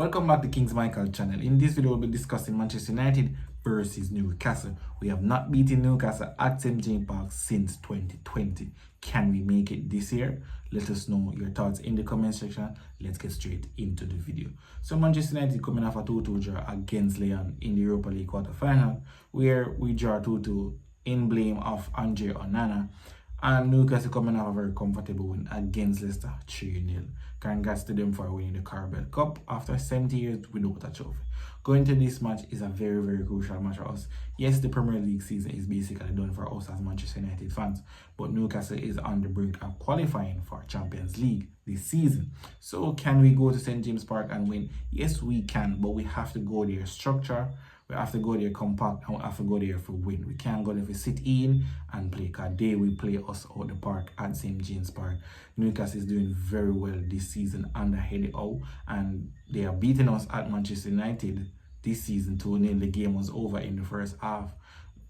Welcome back to King's Michael channel. In this video, we'll be discussing Manchester United versus Newcastle. We have not beaten Newcastle at St. James Park since 2020. Can we make it this year? Let us know your thoughts in the comment section. Let's get straight into the video. So Manchester United coming off a 2-2 draw against Lyon in the Europa League quarter-final, where we draw 2-2 in blame of Andre Onana. And Newcastle coming off a very comfortable win against Leicester 3-0. Congrats to them for winning the Carabao Cup after 70 years without a trophy. Going to this match is a very, very crucial match for us. Yes, the Premier League season is basically done for us as Manchester United fans, but Newcastle is on the brink of qualifying for Champions League this season. So can we go to St. James Park and win? Yes, we can, but we have to go there structure. We have to go there compact, and we have to go there for win. We can't go there for sit in and play, because they will play us out the park at St. James Park. Newcastle is doing very well this season under Eddie Howe, and they are beating us at Manchester United this season 2-0. The game was over in the first half,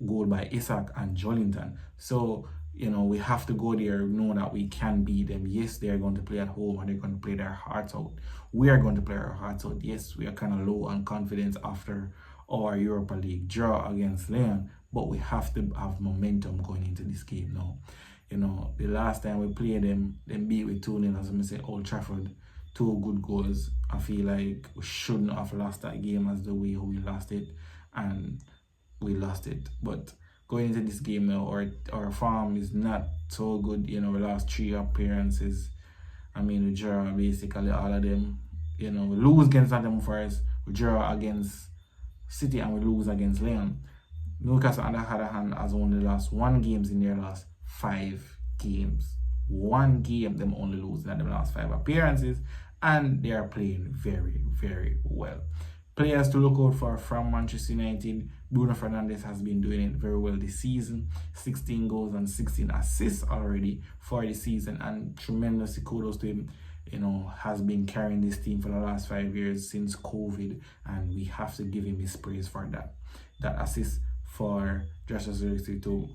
goal by Isak and Jolinton. So, we have to go there, know that we can beat them. Yes, they are going to play at home and they're going to play their hearts out. We are going to play our hearts out. Yes, we are kind of low on confidence after our Europa League draw against Lyon, but we have to have momentum going into this game now. The last time we played them beat with 2-0, as I say, Old Trafford, 2 good goals. I feel like we shouldn't have lost that game as the way we lost it, and we lost it. But going into this game now, our form is not so good. We lost 3 appearances. We draw basically all of them. We lose against Nottingham Forest, we draw against City, and we lose against Lyon. Newcastle, on the other hand, has only lost 1 game in their last 5 games. 1 game, them only losing at the last 5 appearances, and they are playing very, very well. Players to look out for from Manchester United: Bruno Fernandes has been doing it very well this season. 16 goals and 16 assists already for the season, and tremendous kudos to him. Has been carrying this team for the last 5 years since COVID, and we have to give him his praise for that. That assist for Joshua Zirkzee to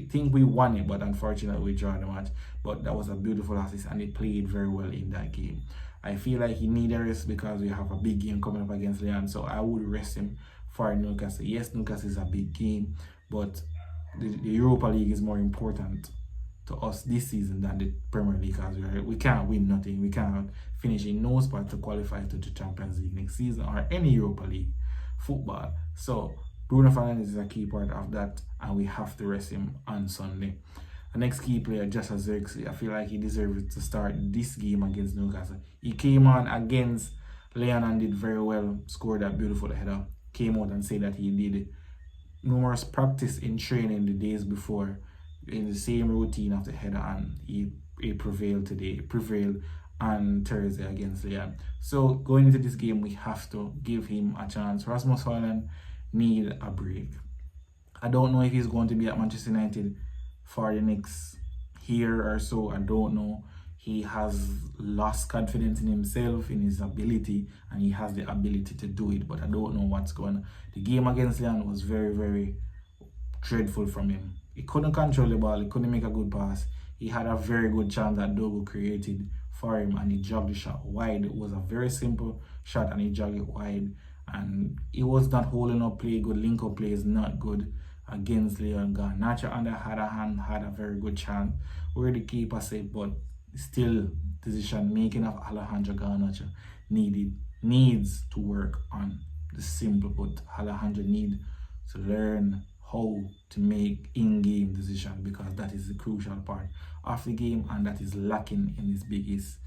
think we won it, but unfortunately we drew the match. But that was a beautiful assist, and he played very well in that game. I feel like he needs a rest because we have a big game coming up against Lyon, so I would rest him for Newcastle. Yes, Newcastle is a big game, but the Europa League is more important to us this season than the Premier League, because we can't win nothing. We can't finish in no spot to qualify to the Champions League next season or any Europa League football. So Bruno Fernandes is a key part of that, and we have to rest him on Sunday. The next key player, Joshua Zirkzee, I feel like he deserves to start this game against Newcastle. He came on against Lyon and did very well, scored that beautiful header, came out and said that he did numerous practice in training the days before in the same routine of the header, and he prevailed on Thursday against Lyon. So going into this game, we have to give him a chance. Rasmus Højlund need a break. I don't know if he's going to be at Manchester United for the next year or so. I don't know. He has lost confidence in himself, in his ability, and he has the ability to do it, but I don't know what's going on. The game against Lyon was very, very dreadful from him. He couldn't control the ball, he couldn't make a good pass. He had a very good chance that Dogo created for him, and he jogged the shot wide. It was a very simple shot, and he jogged it wide, and he was not holding up play good. Link-up play is not good against Lyon. Garnacho, on the other hand, had a very good chance where the keeper said, but still decision making of Alejandro Garnacho needs to work on. The simple put, Alejandro needs to learn how to make in-game decision, because that is the crucial part of the game, and that is lacking in his biggest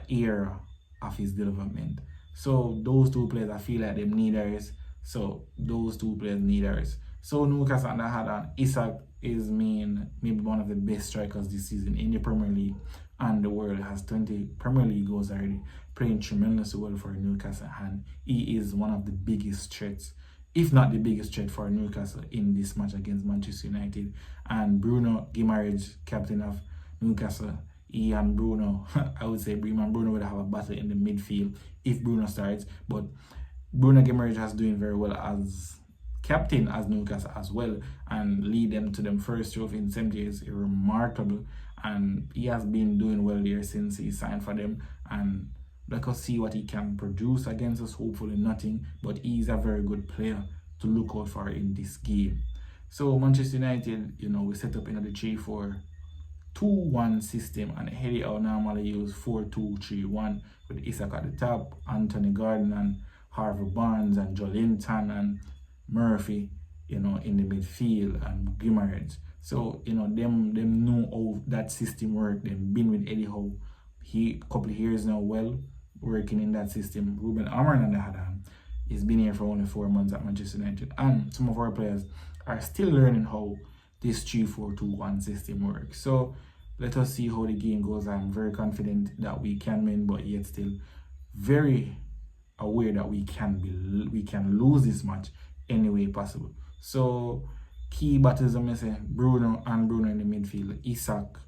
era of his development. So those 2 players, I feel like them need theirs. So those 2 players need theirs. So Newcastle, on the other hand, Isak is maybe one of the best strikers this season in the Premier League and the world. Has 20 Premier League goals already, playing tremendously well for Newcastle, and he is one of the biggest threats, if not the biggest threat, for Newcastle in this match against Manchester United. And Bruno Guimaraes, captain of Newcastle, he and Bruno, I would say Bruno and Bruno would have a battle in the midfield if Bruno starts. But Bruno Guimaraes has doing very well as captain as Newcastle as well, and lead them to them first trophy in 70 years. Remarkable, and he has been doing well there since he signed for them, and Let us see what he can produce against us. Hopefully nothing, but he's a very good player to look out for in this game. So Manchester United, we set up in the 3-4-2-1 system, and Eddie Howe normally use 4-2-3-1 with Isak at the top, Anthony Gordon and Harvey Barnes and Joelinton and Murphy, in the midfield, and Guimaraes. So, them know how that system works. They've been with Eddie Howe. He couple of years now, well, working in that system. Ruben Amorim, on the other hand, he's been here for only 4 months at Manchester United. And some of our players are still learning how this 3-4-2-1 system works. So let us see how the game goes. I'm very confident that we can win, but yet still very aware that we can lose this match any way possible. So key battles, I'm gonna say Bruno in the midfield, Isak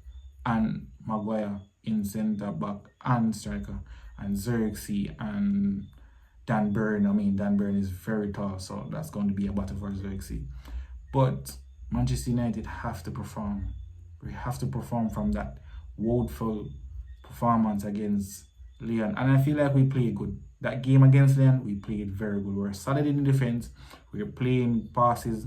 and Maguire in centre back and striker, and Xerxes and Dan Burn. Dan Burn is very tall, so that's going to be a battle for Xerxes. But Manchester United have to perform. We have to perform from that woeful performance against Lyon. And I feel like we played good. That game against Lyon, we played very good. We were solid in the defense. We were playing passes.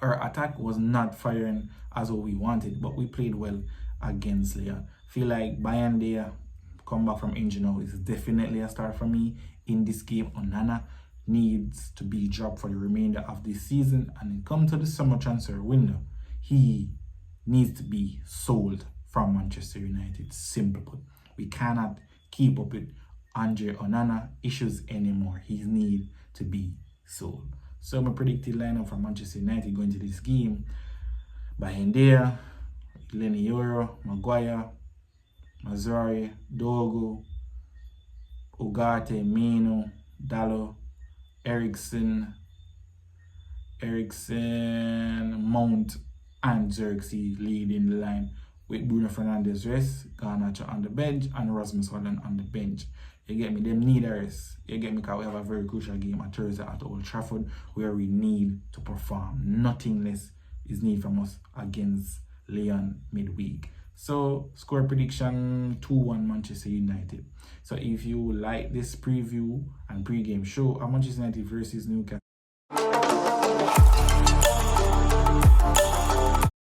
Our attack was not firing as what we wanted, but we played well against Lyon. Feel like Bayandea come back from injury now is definitely a start for me in this game. Onana needs to be dropped for the remainder of this season, and then come to the summer transfer window, he needs to be sold from Manchester United. Simple put. We cannot keep up with Andre Onana issues anymore. He needs to be sold. So my predicted lineup for Manchester United going to this game: Bayandea, Lenny Yoro, Maguire, Mazzari, Dogo, Ugarte, Meno, Dallo, Ericsson, Mount, and Xerxes leading the line, with Bruno Fernandes rest, Garnacho on the bench, and Rasmus Hojlund on the bench. You get me? Them need a rest. You get me? Because we have a very crucial game at Thursday at Old Trafford, where we need to perform. Nothing less is needed from us against Lyon midweek. So score prediction 2-1 Manchester United. So if you like this preview and pre-game show of Manchester United versus Newcastle,